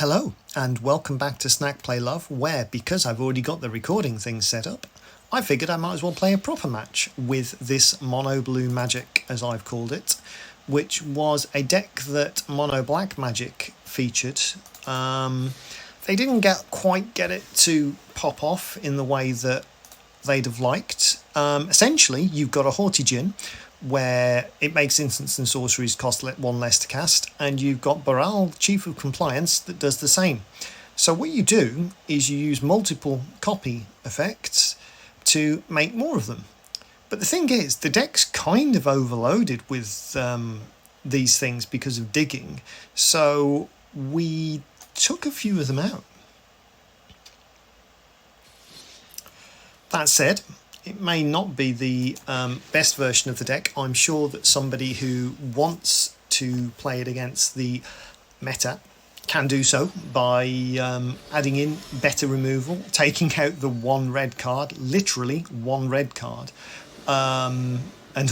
Hello and welcome back to Snack Play Love, where, because I've already got the recording thing set up, I figured I might as well play a proper match with this Mono Blue Magic, as I've called it, which was a deck that Mono Black Magic featured. They didn't quite get it to pop off in the way that they'd have liked. Essentially, you've got a Haughty Djinn, where it makes instants and sorceries cost one less to cast, and you've got Baral, Chief of Compliance, that does the same. So what you do is you use multiple copy effects to make more of them. But the thing is, the deck's kind of overloaded with these things because of digging, so we took a few of them out. That said, it may not be the best version of the deck. I'm sure that somebody who wants to play it against the meta can do so by adding in better removal, taking out the one red card, literally one red card, and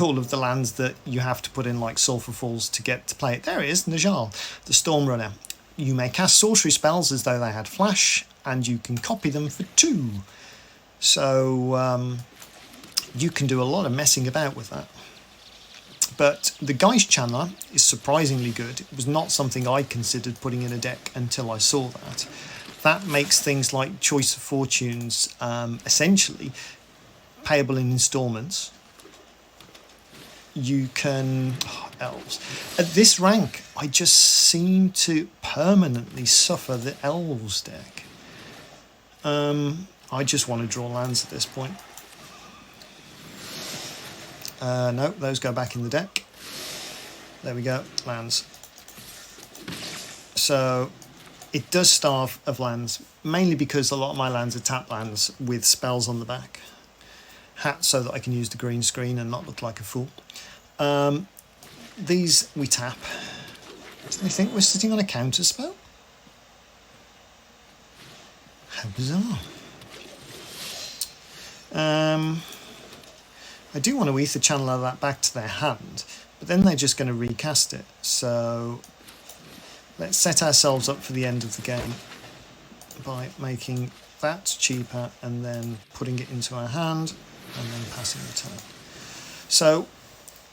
all of the lands that you have to put in, like Sulphur Falls, to get to play it. There it is, Najal, the Storm Runner. You may cast sorcery spells as though they had flash, and you can copy them for 2. So you can do a lot of messing about with that. But the Geist Channeler is surprisingly good. It was not something I considered putting in a deck until I saw that. That makes things like Choice of Fortunes essentially payable in installments. You can... elves. At this rank, I just seem to permanently suffer the elves deck. I just want to draw lands at this point. No, those go back in the deck. There we go, lands. So it does starve of lands, mainly because a lot of my lands are tap lands with spells on the back. Hat so that I can use the green screen and not look like a fool. These we tap. Do they think we're sitting on a counter spell? How bizarre. I do want to Ether Channeler that back to their hand, but then they're just going to recast it. So let's set ourselves up for the end of the game by making that cheaper and then putting it into our hand and then passing the turn. So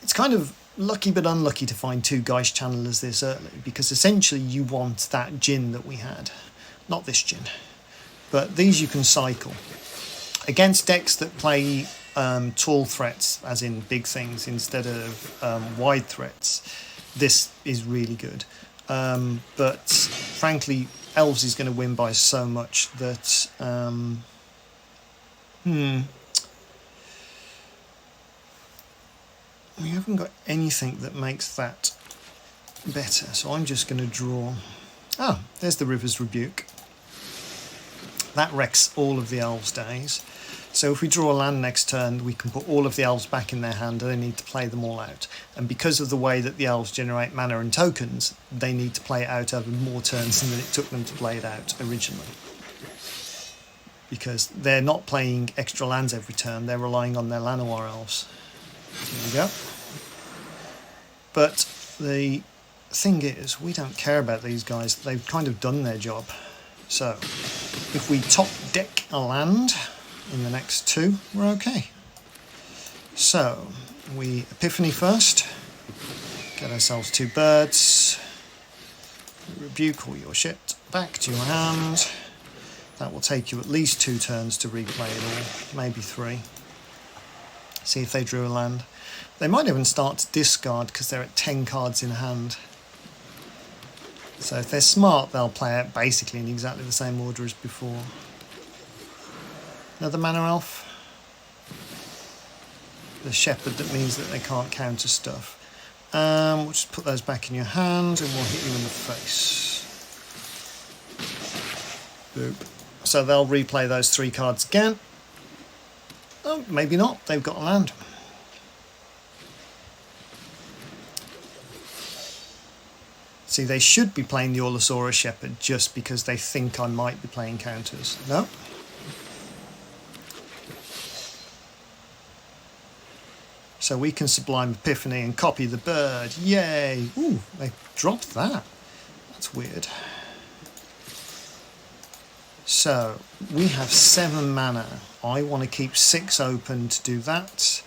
it's kind of lucky but unlucky to find 2 Geist Channelers this early, because essentially you want that Djinn that we had. Not this Djinn, but these you can cycle. Against decks that play tall threats, as in big things, instead of wide threats, this is really good. But frankly, Elves is going to win by so much that... we haven't got anything that makes that better, so I'm just going to draw... Ah, there's the River's Rebuke. That wrecks all of the Elves' days. So if we draw a land next turn, we can put all of the Elves back in their hand, and they need to play them all out. And because of the way that the Elves generate mana and tokens, they need to play it out over more turns than it took them to play it out originally. Because they're not playing extra lands every turn, they're relying on their Llanowar Elves. There we go. But the thing is, we don't care about these guys. They've kind of done their job. So if we top deck a land in the next 2, we're okay. So we Epiphany first, get ourselves 2 birds, rebuke all your shit back to your hand. That will take you at least 2 turns to replay it all, maybe 3. See if they drew a land. They might even start to discard because they're at 10 cards in hand. So if they're smart, they'll play it basically in exactly the same order as before. Another mana elf. The shepherd, that means that they can't counter stuff. We'll just put those back in your hand and we'll hit you in the face. Boop. So they'll replay those 3 cards again. Oh, maybe not. They've got a land. See, they should be playing the Orlosaurus Shepherd just because they think I might be playing counters. No. So we can Sublime Epiphany and copy the bird. Yay! Ooh, they dropped that. That's weird. So we have 7 mana. I want to keep 6 open to do that.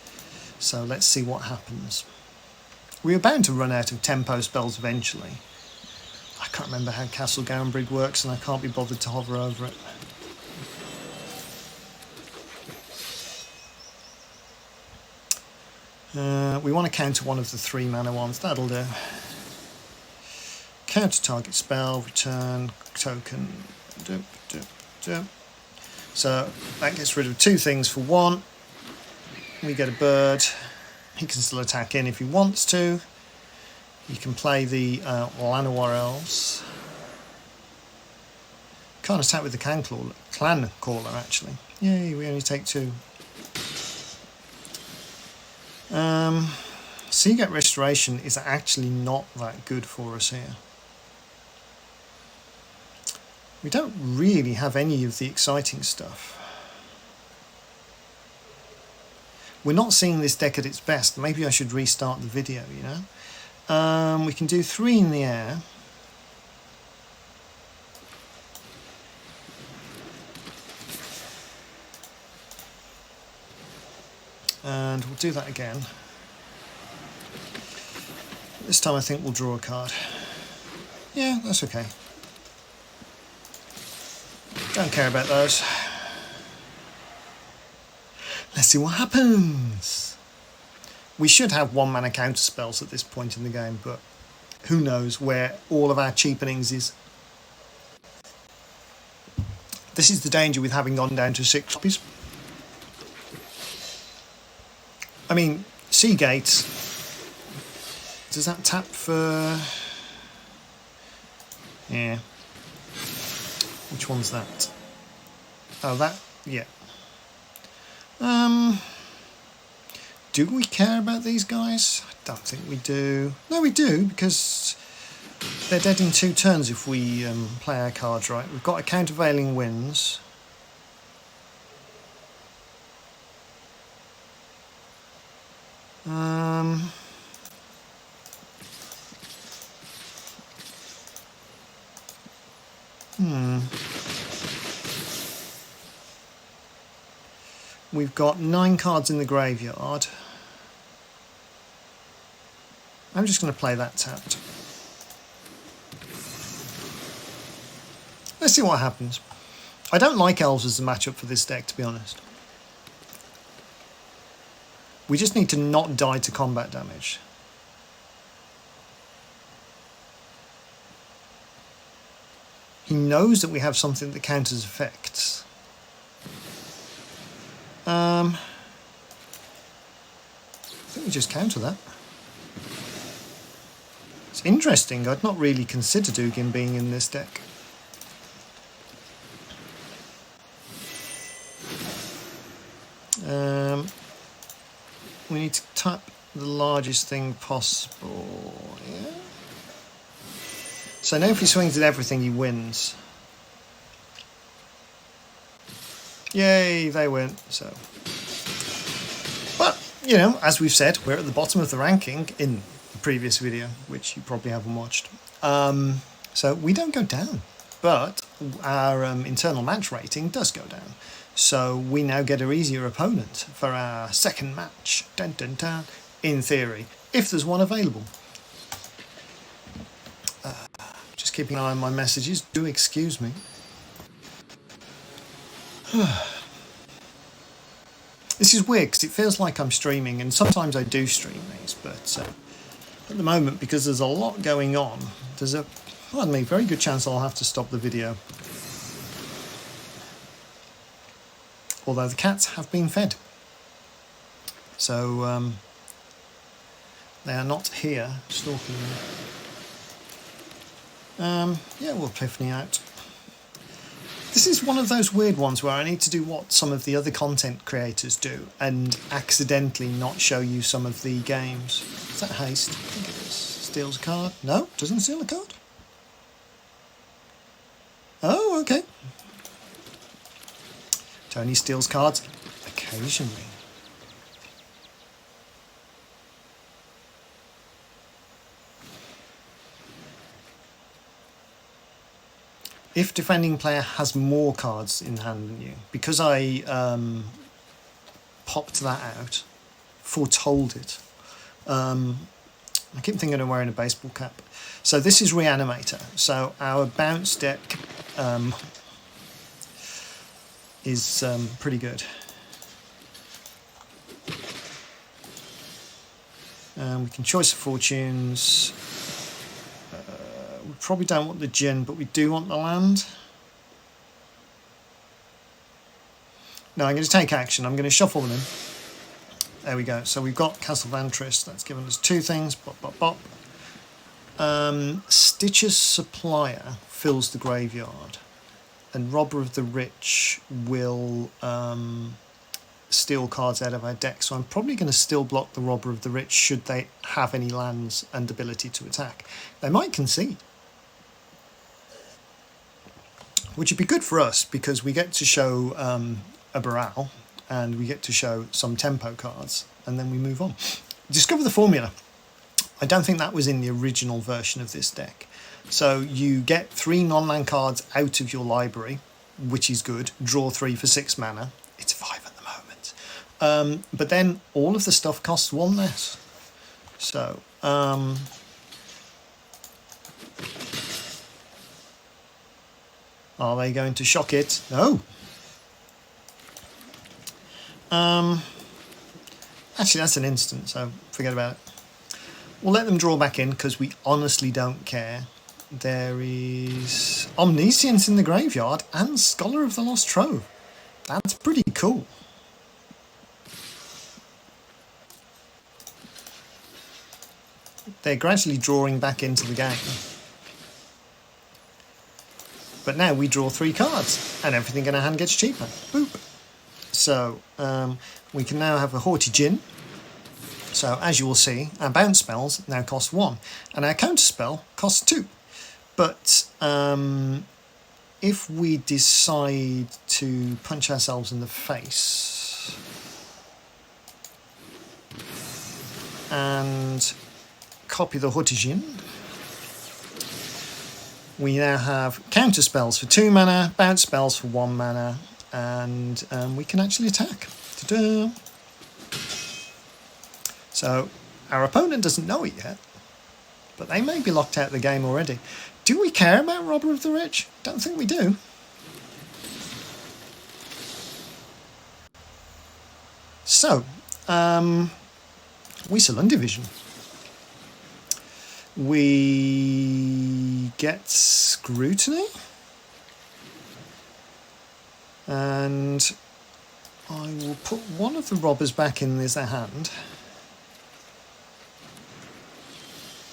So let's see what happens. We are bound to run out of tempo spells eventually. I can't remember how Castle Gambrig works and I can't be bothered to hover over it. We want to counter one of the 3 mana ones, that'll do. Counter target spell, return, token. So that gets rid of 2 things for 1. We get a bird. He can still attack in if he wants to. You can play the Llanowar Elves. Can't attack with the Clan Caller actually. Yay, we only take 2. Seagate Restoration is actually not that good for us here. We don't really have any of the exciting stuff. We're not seeing this deck at its best. Maybe I should restart the video, you know. We can do 3 in the air. And we'll do that again. This time I think we'll draw a card. Yeah, that's okay. Don't care about those. Let's see what happens. We should have 1 mana counter spells at this point in the game, but who knows where all of our cheapenings is. This is the danger with having gone down to 6 copies. I mean, Seagate, does that tap for... Yeah. Which one's that? Oh, that, yeah. Do we care about these guys? I don't think we do. No, we do, because they're dead in 2 turns if we play our cards right. We've got a Countervailing Winds. We've got 9 cards in the graveyard. I'm just going to play that tapped. Let's see what happens. I don't like elves as a matchup for this deck, to be honest. We just need to not die to combat damage. He knows that we have something that counters effects. I think we just counter that. It's interesting, I'd not really considered Djinn being in this deck. We need to tap the largest thing possible, yeah? So now if he swings at everything, he wins. Yay, they win, so. But, you know, as we've said, we're at the bottom of the ranking in the previous video, which you probably haven't watched. So we don't go down, but our internal match rating does go down. So we now get an easier opponent for our second match, dun, dun, dun, in theory, if there's one available. Just keeping an eye on my messages, do excuse me. This is weird because it feels like I'm streaming, and sometimes I do stream these, but at the moment, because there's a lot going on, there's a, pardon me, very good chance I'll have to stop the video. Although the cats have been fed. So they are not here stalking me. Yeah, we'll Epiphany out. This is one of those weird ones where I need to do what some of the other content creators do and accidentally not show you some of the games. Is that haste? I think it is. Steals a card? No, doesn't steal a card. Oh, okay. Tony steals cards occasionally. if defending player has more cards in hand than you, because I popped that out, foretold it. I keep thinking I'm wearing a baseball cap. So this is Reanimator. So our bounce deck is pretty good. We can choice of fortunes. We probably don't want the Djinn, but we do want the land. No, I'm going to take action. I'm going to shuffle them in. There we go. So we've got Castle Vantris. That's given us two things. Bop, bop, bop. Stitcher's Supplier fills the graveyard. And Robber of the Rich will steal cards out of our deck. So I'm probably going to still block the Robber of the Rich should they have any lands and ability to attack. They might concede, which would be good for us because we get to show a Baral and we get to show some tempo cards, and then we move on. Discover the formula. I don't think that was in the original version of this deck. So you get 3 non-land cards out of your library, which is good. Draw 3 for 6 mana. It's 5 at the moment. But then all of the stuff costs 1 less. So are they going to shock it? No. Actually, that's an instant, so forget about it. We'll let them draw back in because we honestly don't care. There is Omniscience in the graveyard and Scholar of the Lost Trove. That's pretty cool. They're gradually drawing back into the game. But now we draw 3 cards and everything in our hand gets cheaper. Boop. So we can now have a Haughty Djinn. So as you will see, our bounce spells now cost 1 and our counter spell costs 2. But if we decide to punch ourselves in the face and copy the Haughty Djinn, we now have counter spells for 2 mana, bounce spells for 1 mana, and we can actually attack. Ta-da! So our opponent doesn't know it yet, but they may be locked out of the game already. Do we care about Robber of the Rich? Don't think we do. So, we sell Undivision. We get Scrutiny. And I will put one of the robbers back in as a hand.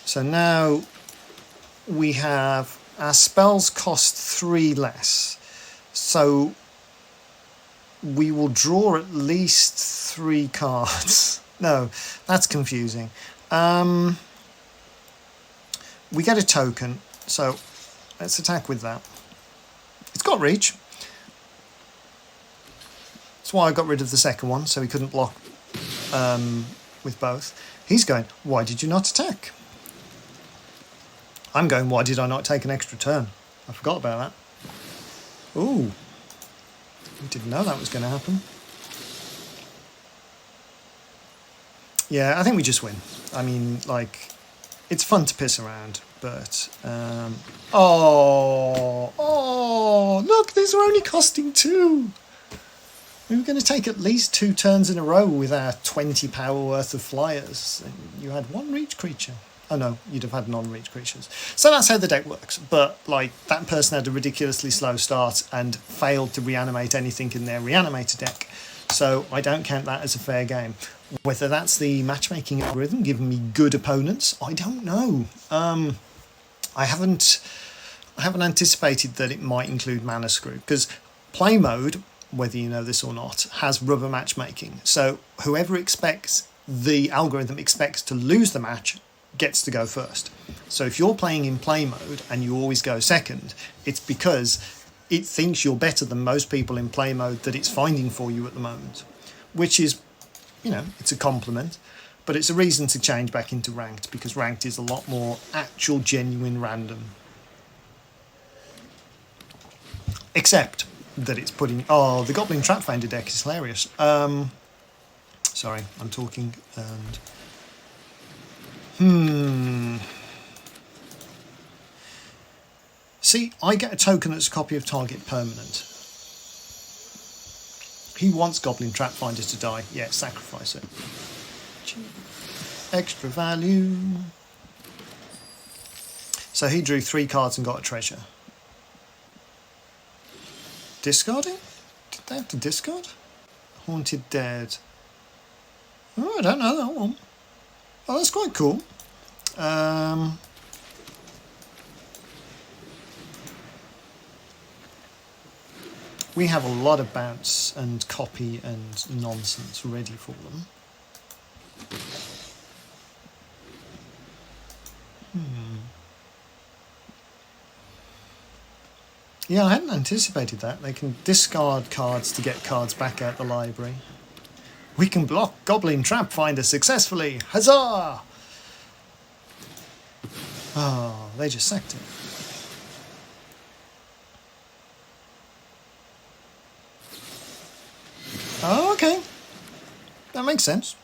So now we have our spells cost 3 less. So we will draw at least 3 cards. No, that's confusing. We get a token, so let's attack with that. It's got reach. That's why I got rid of the second one, so he couldn't block with both. He's going, why did you not attack? I'm going, why did I not take an extra turn? I forgot about that. Ooh. I didn't know that was going to happen. Yeah, I think we just win. I mean, like, it's fun to piss around, but... Oh, look, these are only costing 2. We were going to take at least 2 turns in a row with our 20 power worth of flyers. And you had 1 reach creature. Oh no, you'd have had non-reach creatures. So that's how the deck works. But like that person had a ridiculously slow start and failed to reanimate anything in their reanimator deck. So I don't count that as a fair game. Whether that's the matchmaking algorithm giving me good opponents, I don't know. I haven't anticipated that it might include Mana Screw because play mode, whether you know this or not, has rubber matchmaking. So whoever expects the algorithm expects to lose the match gets to go first. So if you're playing in play mode and you always go second, it's because it thinks you're better than most people in play mode that it's finding for you at the moment, which is, you know, it's a compliment, but it's a reason to change back into ranked because ranked is a lot more actual, genuine random. Except that it's putting... Oh, the Goblin Trap Finder deck is hilarious. Sorry, I'm talking and... See, I get a token that's a copy of target permanent. He wants Goblin Trap Finder to die. Yeah, sacrifice it. Extra value. So he drew 3 cards and got a treasure. Discarding? Did they have to discard? Haunted Dead. Oh, I don't know that one. Oh, that's quite cool. We have a lot of bounce and copy and nonsense ready for them. Yeah, I hadn't anticipated that. They can discard cards to get cards back out the library. We can block Goblin Trap Finder successfully! Huzzah! Oh, they just sacked it. Oh, okay. That makes sense.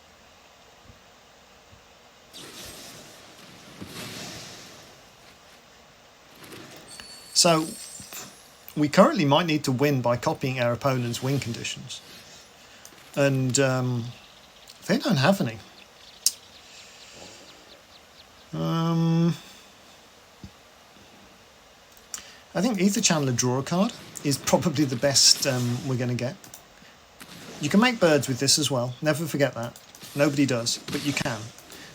So, we currently might need to win by copying our opponent's win conditions. And they don't have any. I think Ether Channeler draw a card is probably the best we're going to get. You can make birds with this as well. Never forget that. Nobody does, but you can.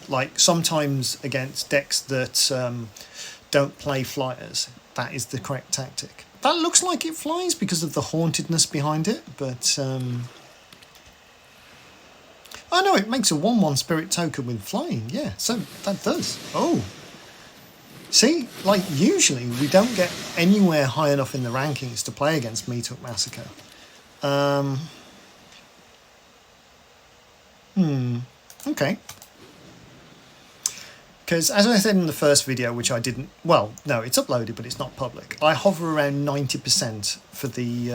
Like, sometimes against decks that don't play flyers, that is the correct tactic. That looks like it flies because of the hauntedness behind it, but... Oh no, it makes a 1/1 spirit token with flying, yeah, so that does. Oh. See, like, usually we don't get anywhere high enough in the rankings to play against Meathook Massacre. Okay. Because, as I said in the first video, which I didn't... Well, no, it's uploaded, but it's not public. I hover around 90% for the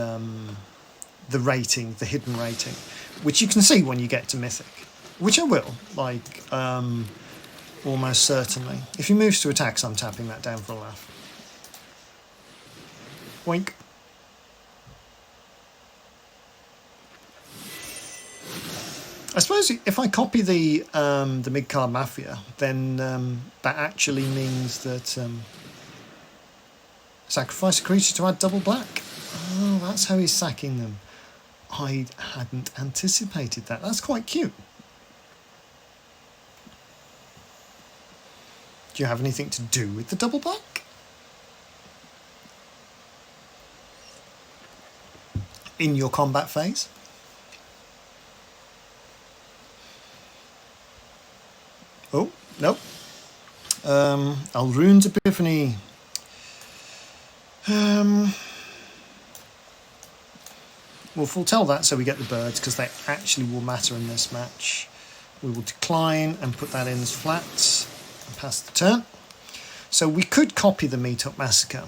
rating, the hidden rating, which you can see when you get to Mythic, which I will, like, almost certainly. If he moves to attacks, I'm tapping that down for a laugh. Wink. I suppose if I copy the mid-card Mafia, then that actually means that sacrifice a creature to add double black. Oh, that's how he's sacking them. I hadn't anticipated that. That's quite cute. Do you have anything to do with the double black? In your combat phase? Oh, nope. Alrune's Epiphany. We'll foretell that so we get the birds, because they actually will matter in this match. We will decline and put that in as flats and pass the turn. So we could copy the Meathook Massacre.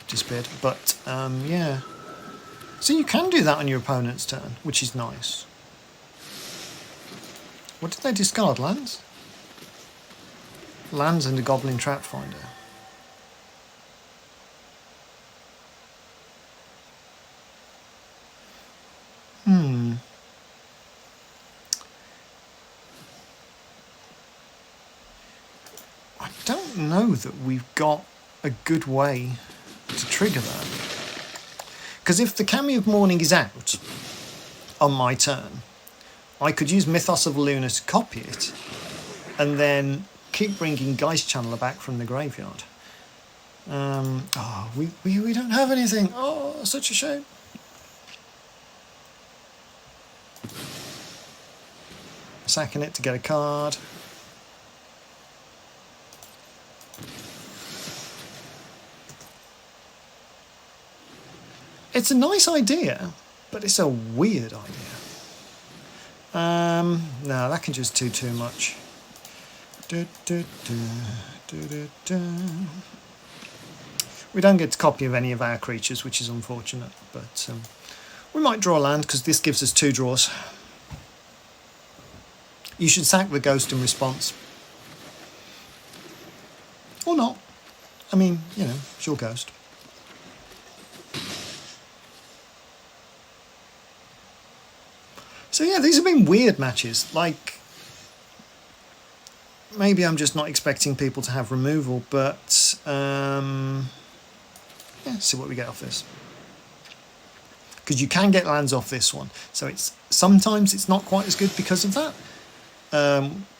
Disappeared, but yeah. So you can do that on your opponent's turn, which is nice. What did they discard? Lands? Lands and a Goblin Trap Finder. I don't know that we've got a good way to trigger that. Because if the Cameo of Morning is out on my turn, I could use Mythos of Luna to copy it, and then keep bringing Geist Channeler back from the graveyard. Oh, we don't have anything. Oh, such a shame. Sacking it to get a card. It's a nice idea, but it's a weird idea. No, that can just do too much. We don't get a copy of any of our creatures, which is unfortunate, but we might draw land because this gives us 2 draws. You should sack the ghost in response. Or not. I mean, you know, it's your ghost. So yeah, these have been weird matches. Like, maybe I'm just not expecting people to have removal, but yeah, see what we get off this. Because you can get lands off this one, so sometimes it's not quite as good because of that.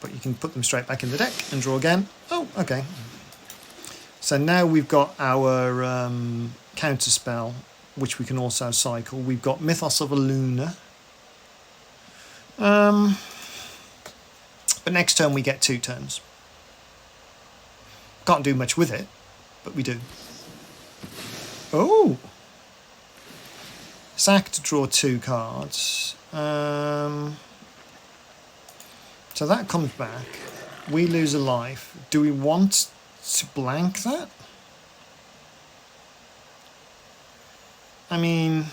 But you can put them straight back in the deck and draw again. Oh, okay. So now we've got our counter spell, which we can also cycle. We've got Mythos of a Luna. But next turn we get 2 turns. Can't do much with it, but we do. Oh! Sack to draw 2 cards. So that comes back. We lose a life. Do we want to blank that? I mean,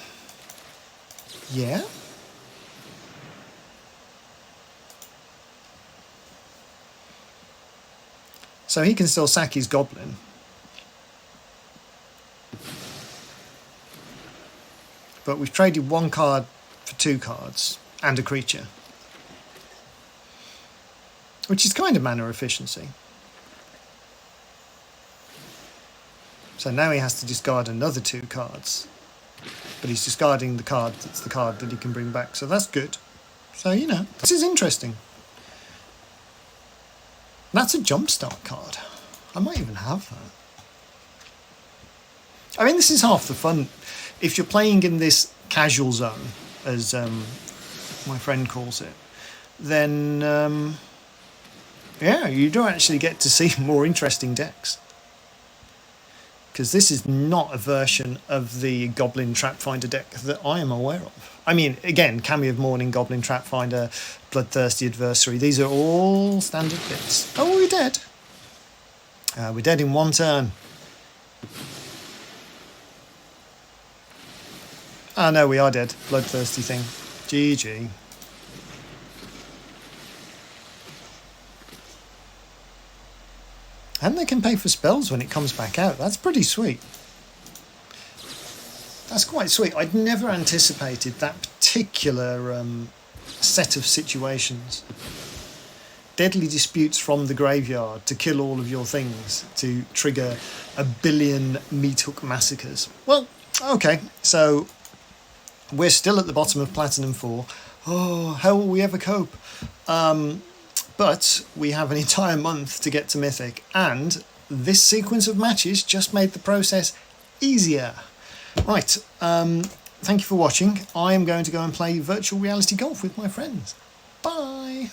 yeah. So he can still sack his goblin. But we've traded 1 card for 2 cards and a creature, which is kind of mana efficiency. So now he has to discard another 2 cards, but he's discarding the card that's the card that he can bring back, so that's good. So, you know, this is interesting. That's a jumpstart card. I might even have that. I mean, this is half the fun. If you're playing in this casual zone, as my friend calls it, then yeah, you do actually get to see more interesting decks. Because this is not a version of the Goblin Trapfinder deck that I am aware of. I mean, again, Cameo of Morning, Goblin Trapfinder, Bloodthirsty Adversary, these are all standard bits. Oh, we're dead. We're dead in 1 turn. Ah, no, we are dead. Bloodthirsty thing. GG. And they can pay for spells when it comes back out. That's pretty sweet. That's quite sweet. I'd never anticipated that particular set of situations. Deadly disputes from the graveyard to kill all of your things, to trigger a billion meat hook massacres. Well, okay, so we're still at the bottom of Platinum 4. Oh, how will we ever cope? But we have an entire month to get to Mythic, and this sequence of matches just made the process easier. Right, thank you for watching. I am going to go and play virtual reality golf with my friends. Bye!